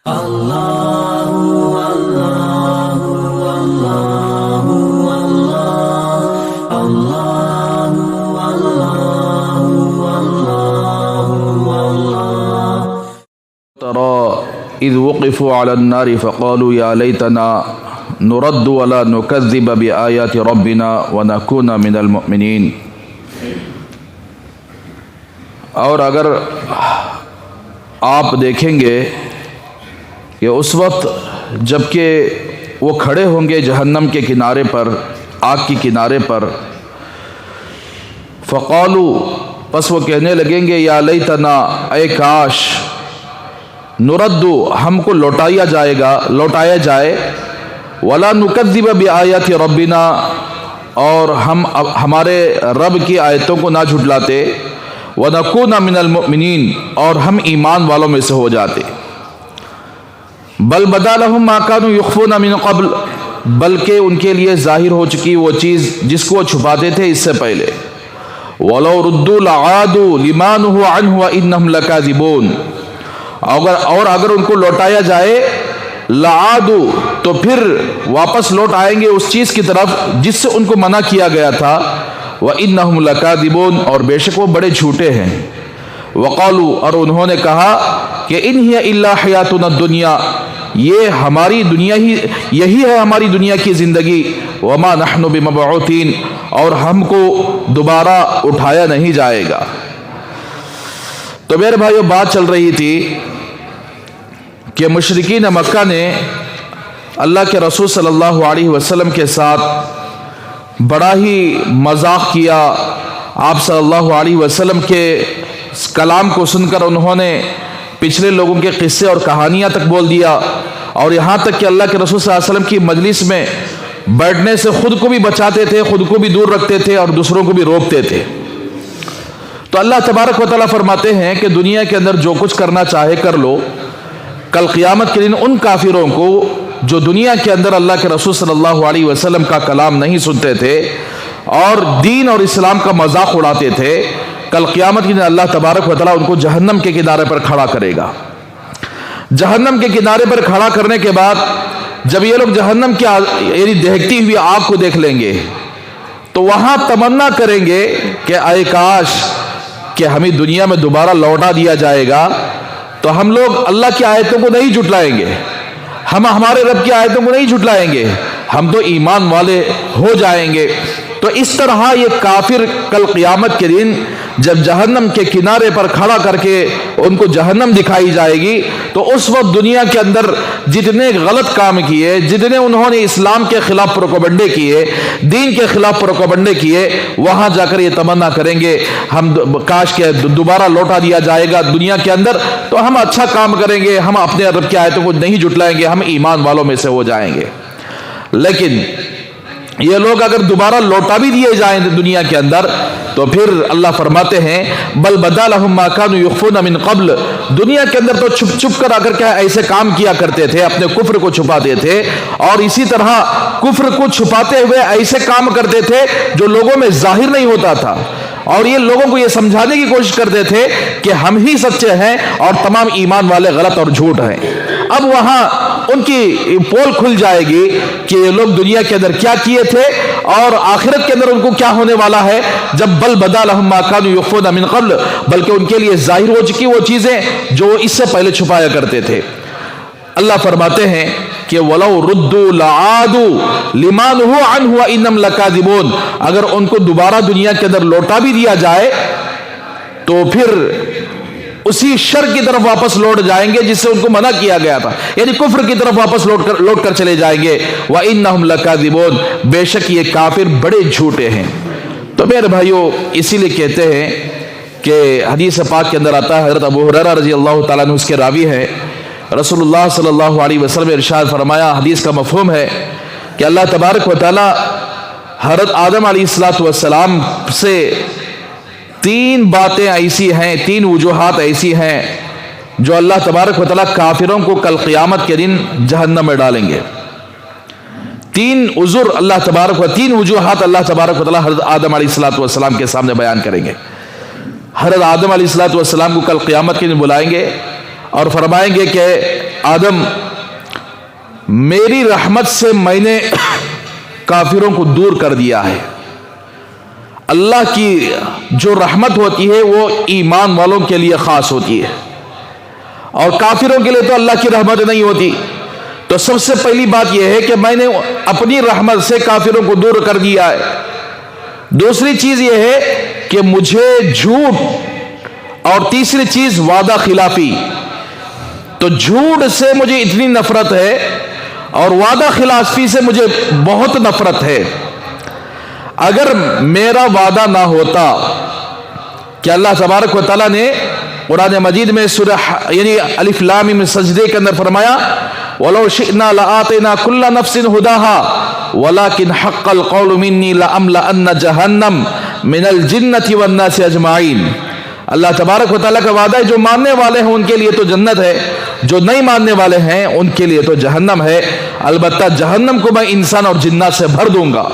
اذ وقفوا على النار فقالوا يا ليتنا نرد ولا نكذب بآيات ربنا ونكون من المؤمنين۔ اور اگر آپ دیکھیں گے کہ اس وقت جب کہ وہ کھڑے ہوں گے جہنم کے کنارے پر، آگ کی کنارے پر، فقالوا، پس وہ کہنے لگیں گے یا لیتنا، اے کاش، نردو، ہم کو لوٹایا جائے، ولا نکذب بآیات ربنا، اور ہم ہمارے رب کی آیتوں کو نہ جھٹلاتے، ونکون من المؤمنین، اور ہم ایمان والوں میں سے ہو جاتے۔ بل بدا لہم ما کانوا یخفون من قبل، بلکہ ان کے لیے ظاہر ہو چکی وہ چیز جس کو وہ چھپاتے تھے اس سے پہلے۔ ولو ردوا لعادوا لما نہوا عنہ وانہم لکاذبون، اور اگر ان کو لوٹایا جائے، لعادوا، تو پھر واپس لوٹ آئیں گے اس چیز کی طرف جس سے ان کو منع کیا گیا تھا، وانہم لکاذبون، اور بے شک وہ بڑے جھوٹے ہیں۔ وقالوا، اور انہوں نے کہا کہ ان ہی الا حیاتنا الدنیا، یہ ہماری دنیا یہی ہے ہماری دنیا کی زندگی، وما نحن بمبعوثین، اور ہم کو دوبارہ اٹھایا نہیں جائے گا۔ تو میرے بھائیو، بات چل رہی تھی کہ مشرکین مکہ نے اللہ کے رسول صلی اللہ علیہ وسلم کے ساتھ بڑا ہی مذاق کیا۔ آپ صلی اللہ علیہ وسلم کے کلام کو سن کر انہوں نے پچھلے لوگوں کے قصے اور کہانیاں تک بول دیا، اور یہاں تک کہ اللہ کے رسول صلی اللہ علیہ وسلم کی مجلس میں بیٹھنے سے خود کو بھی بچاتے تھے، خود کو بھی دور رکھتے تھے، اور دوسروں کو بھی روکتے تھے۔ تو اللہ تبارک و تعالیٰ فرماتے ہیں کہ دنیا کے اندر جو کچھ کرنا چاہے کر لو، کل قیامت کے دن ان کافروں کو جو دنیا کے اندر اللہ کے رسول صلی اللہ علیہ وسلم کا کلام نہیں سنتے تھے اور دین اور اسلام کا مذاق اڑاتے تھے، کل قیامت کے دن اللہ تبارک و تعالیٰ ان کو جہنم کے کنارے پر کھڑا کرے گا۔ جہنم کے کنارے پر کھڑا کرنے کے بعد جب یہ لوگ جہنم کی یعنی دہکتی ہوئی آگ کو دیکھ لیں گے تو وہاں تمنا کریں گے کہ اے کاش کہ ہمیں دنیا میں دوبارہ لوٹا دیا جائے گا تو ہم لوگ اللہ کی آیتوں کو نہیں جھٹلائیں گے، ہم ہمارے رب کی آیتوں کو نہیں جھٹلائیں گے، ہم تو ایمان والے ہو جائیں گے۔ تو اس طرح یہ کافر کل قیامت کے دن جب جہنم کے کنارے پر کھڑا کر کے ان کو جہنم دکھائی جائے گی تو اس وقت دنیا کے اندر جتنے غلط کام کیے، جتنے انہوں نے اسلام کے خلاف پروپیگنڈے کیے، دین کے خلاف پروپیگنڈے کیے، وہاں جا کر یہ تمنا کریں گے ہم کاش کہ دوبارہ لوٹا دیا جائے گا دنیا کے اندر تو ہم اچھا کام کریں گے، ہم اپنے رب کی آیتوں کو نہیں جھٹلائیں گے، ہم ایمان والوں میں سے ہو جائیں گے۔ لیکن یہ لوگ اگر دوبارہ لوٹا بھی دیے جائیں دنیا کے اندر تو پھر اللہ فرماتے ہیں بل بدا لہم ما کانوا یخفون من قبل، دنیا کے اندر تو چھپ چھپ کر اگر کیا ایسے کام کیا کرتے تھے، اپنے کفر کو چھپاتے تھے، اور اسی طرح کفر کو چھپاتے ہوئے ایسے کام کرتے تھے جو لوگوں میں ظاہر نہیں ہوتا تھا، اور یہ لوگوں کو یہ سمجھانے کی کوشش کرتے تھے کہ ہم ہی سچے ہیں اور تمام ایمان والے غلط اور جھوٹ ہیں۔ اب وہاں ان کی پول کھل جائے گی کہ یہ لوگ دنیا کے اندر کیا کیے تھے اور آخرت کے اندر ان کو کیا ہونے والا ہے، جب بل بدا لہم ما کانوا یخفون من قبل، بلکہ ان کے لیے ظاہر ہو چکی وہ چیزیں جو اس سے پہلے چھپایا کرتے تھے۔ اللہ فرماتے ہیں کہ وَلَوْ رُدُّوا لَعَادُوا لِمَا نُهُوا عَنْهُ وَإِنَّهُمْ لَكَاذِبُونَ، اگر ان کو دوبارہ دنیا کے اندر لوٹا بھی دیا جائے تو پھر اسی شر کی طرف واپس لوٹ جائیں گے جس سے ان کو منع کیا گیا تھا، یعنی کفر کی طرف واپس لوٹ کر چلے جائیں گے۔ وَإِنَّهُمْ لَكَاذِبُونَ، بے شک یہ کافر بڑے جھوٹے ہیں۔ تو میرے بھائیو، اسی لیے کہتے ہیں کہ حدیث پاک کے اندر آتا ہے، حضرت ابو ہریرہ رضی اللہ تعالیٰ عنہ اس کے راوی ہیں، رسول اللہ صلی اللہ علیہ وسلم ارشاد فرمایا، حدیث کا مفہوم ہے کہ اللہ تبارک و تعالیٰ حضرت آدم علیہ السلام سے تین باتیں ایسی ہیں، تین وجوہات ایسی ہیں جو اللہ تبارک و تعالیٰ کافروں کو کل قیامت کے دن جہنم میں ڈالیں گے۔ تین عذر اللہ تبارک و تین وجوہات اللہ تبارک و تعالیٰ حضرت آدم علیہ السلام کے سامنے بیان کریں گے۔ حضرت آدم علیہ السلام کو کل قیامت کے دن بلائیں گے اور فرمائیں گے کہ آدم میری رحمت سے میں نے کافروں کو دور کر دیا ہے. اللہ کی جو رحمت ہوتی ہے وہ ایمان والوں کے لیے خاص ہوتی ہے اور کافروں کے لیے تو اللہ کی رحمت نہیں ہوتی. تو سب سے پہلی بات یہ ہے کہ میں نے اپنی رحمت سے کافروں کو دور کر دیا ہے. دوسری چیز یہ ہے کہ مجھے جھوٹ، اور تیسری چیز وعدہ خلافی. تو جھوٹ سے مجھے اتنی نفرت ہے اور وعدہ خلافی سے مجھے بہت نفرت ہے. اگر میرا وعدہ نہ ہوتا کہ اللہ تبارک و تعالیٰ نے قرآن مجید میں سورہ یعنی الف لام میم سجدے کے اندر فرمایا وَلَوْ شِئْنَا لَآتَيْنَا كُلَّ نَفْسٍ هُدَاهَا وَلَكِنْ حَقَّ الْقَوْلُ مِنِّي لَأَمْلَأَنَّ جَهَنَّمَ مِنَ الْجِنَّةِ وَالنَّاسِ أَجْمَعِينَ. اللہ تبارک و تعالیٰ کا وعدہ ہے جو ماننے والے ہیں ان کے لیے تو جنت ہے، جو نہیں ماننے والے ہیں ان کے لیے تو جہنم ہے. البتہ جہنم کو میں انسان اور جنات سے بھر دوں گا.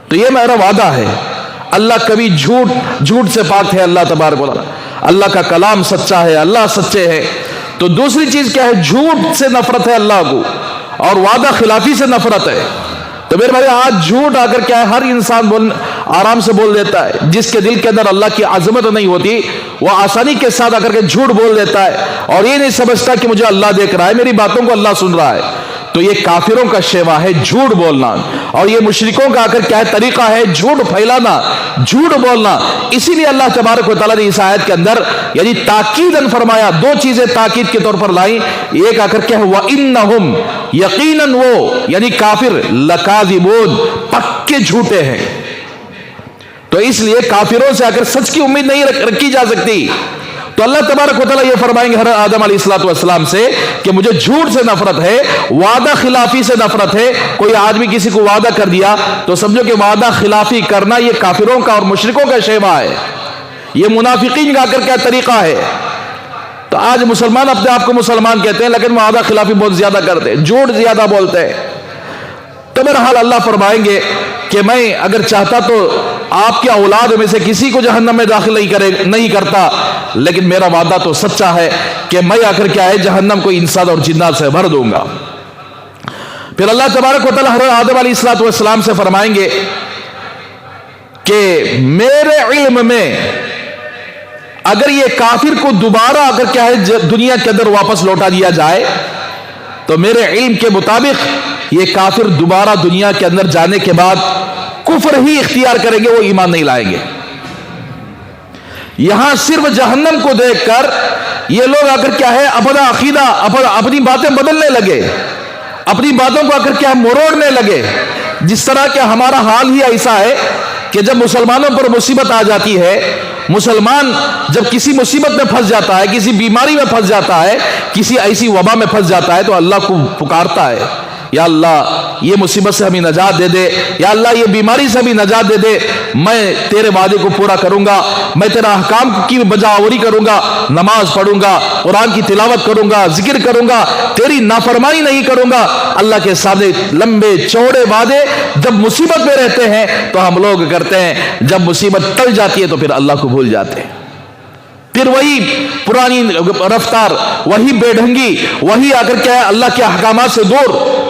تو یہ میرا وعدہ ہے. اللہ کبھی جھوٹ سے پاک ہے. اللہ تبارک و تعالیٰ، اللہ کا کلام سچا ہے، اللہ سچے ہے. تو دوسری چیز کیا ہے؟ جھوٹ سے نفرت ہے اللہ کو اور وعدہ خلافی سے نفرت ہے. تو میرے بھائی آج جھوٹ آ کر کیا ہے ہر انسان آرام سے بول دیتا ہے. جس کے دل کے اندر اللہ کی عظمت نہیں ہوتی وہ آسانی کے ساتھ آ کر کے جھوٹ بول دیتا ہے اور یہ نہیں سمجھتا کہ مجھے اللہ دیکھ رہا ہے، میری باتوں کو اللہ سن رہا ہے. تو یہ کافروں کا شیوا ہے جھوٹ بولنا، اور یہ مشرکوں کا آ کر کیا ہے طریقہ ہے جھوٹ پھیلانا، جھوٹ بولنا. اسی لیے اللہ تبارک و تعالیٰ نے اس آیت کے اندر یعنی تاکیداً فرمایا، دو چیزیں تاکید کے طور پر لائیں. ایک آ کر کیا ہے وَإِنَّهُمْ یقیناً وہ یعنی کافر لَكَاذِبُونَ پکے جھوٹے ہیں. تو اس لیے کافروں سے آ کر سچ کی امید نہیں رکھی جا سکتی. تو اللہ تبارک و تعالیٰ یہ فرمائیں گے حضرت آدم علیہ السلام سے کہ مجھے جھوٹ سے نفرت ہے، وعدہ خلافی سے نفرت ہے. کوئی آدمی کسی کو وعدہ کر دیا تو سمجھو کہ وعدہ خلافی کرنا یہ کافروں کا اور مشرکوں کا شیوا ہے، یہ منافقین کا کر کیا طریقہ ہے. تو آج مسلمان اپنے آپ کو مسلمان کہتے ہیں لیکن وعدہ خلافی بہت زیادہ کرتے ہیں، جھوٹ زیادہ بولتے ہیں. تو بہرحال اللہ فرمائیں گے کہ میں اگر چاہتا تو آپ کے اولاد میں سے کسی کو جہنم میں داخل نہیں کرتا، لیکن میرا وعدہ تو سچا ہے کہ میں آ کر کیا ہے جہنم کو انسان اور جنات سے بھر دوں گا. پھر اللہ تبارک و تعالیٰ حضرت آدم علیہ السلام سے فرمائیں گے کہ میرے علم میں اگر یہ کافر کو دوبارہ اگر کیا ہے دنیا کے اندر واپس لوٹا دیا جائے تو میرے علم کے مطابق یہ کافر دوبارہ دنیا کے اندر جانے کے بعد کفر ہی اختیار کریں گے، وہ ایمان نہیں لائیں گے. یہاں صرف جہنم کو دیکھ کر یہ لوگ آ کر کیا ہے اپنا عقیدہ اپنی باتیں بدلنے لگے، اپنی باتوں کو آ کر کیا مروڑنے لگے. جس طرح کہ ہمارا حال ہی ایسا ہے کہ جب مسلمانوں پر مصیبت آ جاتی ہے، مسلمان جب کسی مصیبت میں پھنس جاتا ہے، کسی بیماری میں پھنس جاتا ہے، کسی ایسی وبا میں پھنس جاتا ہے تو اللہ کو پکارتا ہے یا اللہ یہ مصیبت سے ہمیں نجات دے دے، یا اللہ یہ بیماری سے ہمیں نجات دے دے. میں تیرے وعدے کو پورا کروں گا، میں تیرا احکام کی بجاوری کروں گا، نماز پڑھوں گا، قرآن کی تلاوت کروں گا، ذکر کروں گا، تیری نافرمانی نہیں کروں گا. اللہ کے سامنے لمبے چوڑے وعدے جب مصیبت میں رہتے ہیں تو ہم لوگ کرتے ہیں، جب مصیبت ٹل جاتی ہے تو پھر اللہ کو بھول جاتے ہیں. پھر وہی پرانی رفتار، وہی بے ڈھنگی، وہی آ کر کیا ہے اللہ کے احکامات سے دور.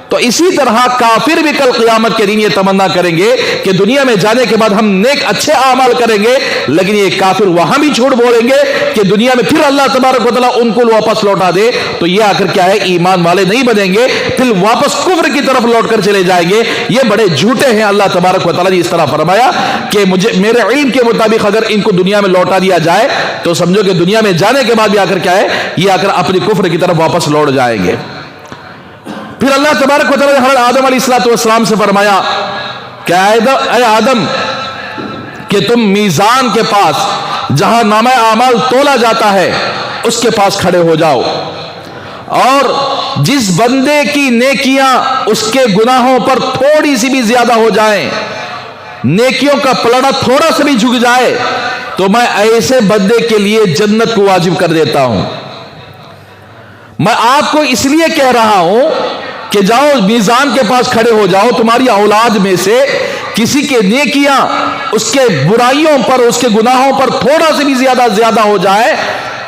تو اسی طرح کافر بھی کل قیامت کے دن یہ تمنا کریں گے کہ دنیا میں جانے کے بعد ہم نیک اچھے اعمال کریں گے، لیکن یہ کافر وہاں بھی جھوٹ بولیں گے کہ دنیا میں پھر اللہ تبارک و تعالیٰ ان کو واپس لوٹا دے تو یہ آ کر کیا ہے ایمان والے نہیں بنیں گے، پھر واپس کفر کی طرف لوٹ کر چلے جائیں گے. یہ بڑے جھوٹے ہیں. اللہ تبارک و تعالیٰ نے اس طرح فرمایا کہ میرے علم کے مطابق اگر ان کو دنیا میں لوٹا دیا جائے تو سمجھو کہ دنیا میں جانے کے بعد بھی آ کر کیا ہے یہ آ کر اپنی کفر کی طرف واپس لوٹ جائیں گے. پھر اللہ تبارک و تعالیٰ نے حضرت آدم علیہ السلام سے فرمایا کہ اے آدم کہ تم میزان کے پاس جہاں نامہ اعمال تولا جاتا ہے اس کے پاس کھڑے ہو جاؤ، اور جس بندے کی نیکیاں اس کے گناہوں پر تھوڑی سی بھی زیادہ ہو جائیں، نیکیوں کا پلڑا تھوڑا سا بھی جھک جائے تو میں ایسے بندے کے لیے جنت کو واجب کر دیتا ہوں. میں آپ کو اس لیے کہہ رہا ہوں کہ جاؤ میزان کے پاس کھڑے ہو جاؤ، تمہاری اولاد میں سے کسی کے نیکیاں اس کے برائیوں پر، اس کے گناہوں پر تھوڑا سے بھی زیادہ ہو جائے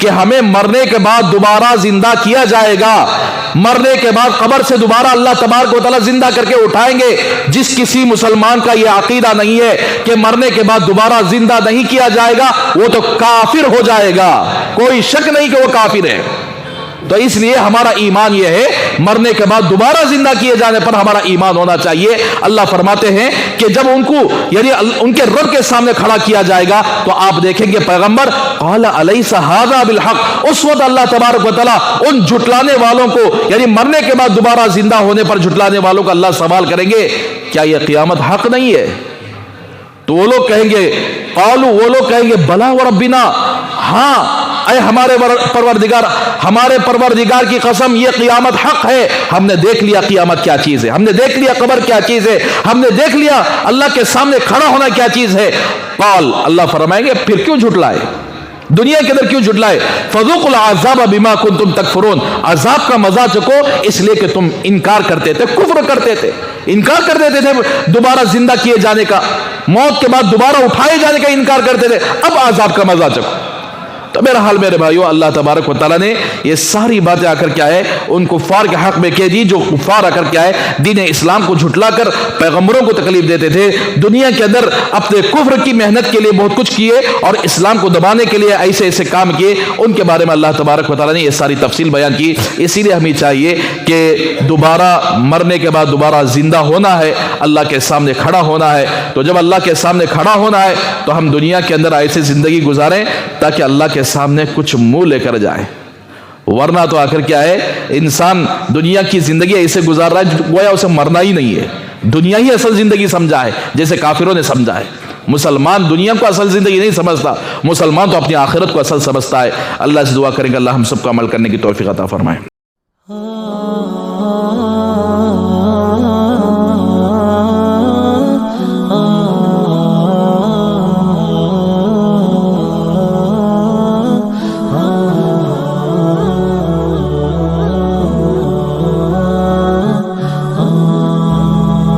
کہ ہمیں مرنے کے بعد دوبارہ زندہ کیا جائے گا، مرنے کے بعد قبر سے دوبارہ اللہ تبارک و تعالیٰ زندہ کر کے اٹھائیں گے. جس کسی مسلمان کا یہ عقیدہ نہیں ہے کہ مرنے کے بعد دوبارہ زندہ نہیں کیا جائے گا، وہ تو کافر ہو جائے گا، کوئی شک نہیں کہ وہ کافر ہے. تو اس لیے ہمارا ایمان یہ ہے مرنے کے بعد دوبارہ زندہ کیے جانے پر ہمارا ایمان ہونا چاہیے. اللہ فرماتے ہیں کہ جب ان کو یعنی ان کے رب کے سامنے کھڑا کیا جائے گا تو آپ دیکھیں گے پیغمبر قال الیس ھذا بالحق، اس وقت اللہ تبارک و تعالیٰ ان جھٹلانے والوں کو یعنی مرنے کے بعد دوبارہ زندہ ہونے پر جھٹلانے والوں کو اللہ سوال کریں گے کیا یہ قیامت حق نہیں ہے؟ تو وہ لوگ کہیں گے قالوا، وہ لوگ کہیں گے بلا وربنا، ہاں اے ہمارے پروردگار، ہمارے پروردگار کی قسم یہ قیامت حق ہے، ہم نے دیکھ لیا قیامت کیا چیز ہے، ہم نے دیکھ لیا قبر کیا چیز ہے، ہم نے دیکھ لیا اللہ کے سامنے کھڑا ہونا کیا چیز ہے. قال، اللہ فرمائیں گے پھر کیوں جھٹلائے، دنیا کے اندر کیوں جھٹلائے؟ فذوقوا العذاب بما کنتم تکفرون، عذاب کا مزہ چکو اس لیے کہ تم انکار کرتے تھے، کفر کرتے تھے، انکار کر دیتے تھے دوبارہ زندہ کیے جانے کا، موت کے بعد دوبارہ اٹھائے جانے کا انکار کرتے تھے، اب عذاب کا مزہ چکو. تو میرا حال میرے بھائیو، اللہ تبارک و تعالیٰ نے یہ ساری باتیں آ کر کیا ہے ان کفار کے حق میں کہہ دی جو کفار آ کر کیا ہے دین اسلام کو جھٹلا کر پیغمبروں کو تکلیف دیتے تھے، دنیا کے اندر اپنے کفر کی محنت کے لیے بہت کچھ کیے اور اسلام کو دبانے کے لیے ایسے ایسے کام کیے، ان کے بارے میں اللہ تبارک و تعالیٰ نے یہ ساری تفصیل بیان کی. اسی لیے ہمیں چاہیے کہ دوبارہ مرنے کے بعد دوبارہ زندہ ہونا ہے، اللہ کے سامنے کھڑا ہونا ہے. تو جب اللہ کے سامنے کھڑا ہونا ہے تو ہم دنیا کے اندر ایسے زندگی گزاریں تاکہ اللہ کے سامنے کچھ منہ لے کر جائے، ورنہ تو آخر کیا ہے انسان دنیا کی زندگی ایسے گزار رہا ہے گویا اسے مرنا ہی نہیں ہے، دنیا ہی اصل زندگی سمجھا ہے جیسے کافروں نے سمجھا ہے. مسلمان دنیا کو اصل زندگی نہیں سمجھتا، مسلمان تو اپنی آخرت کو اصل سمجھتا ہے. اللہ سے دعا کریں گے اللہ ہم سب کو عمل کرنے کی توفیق عطا فرمائے.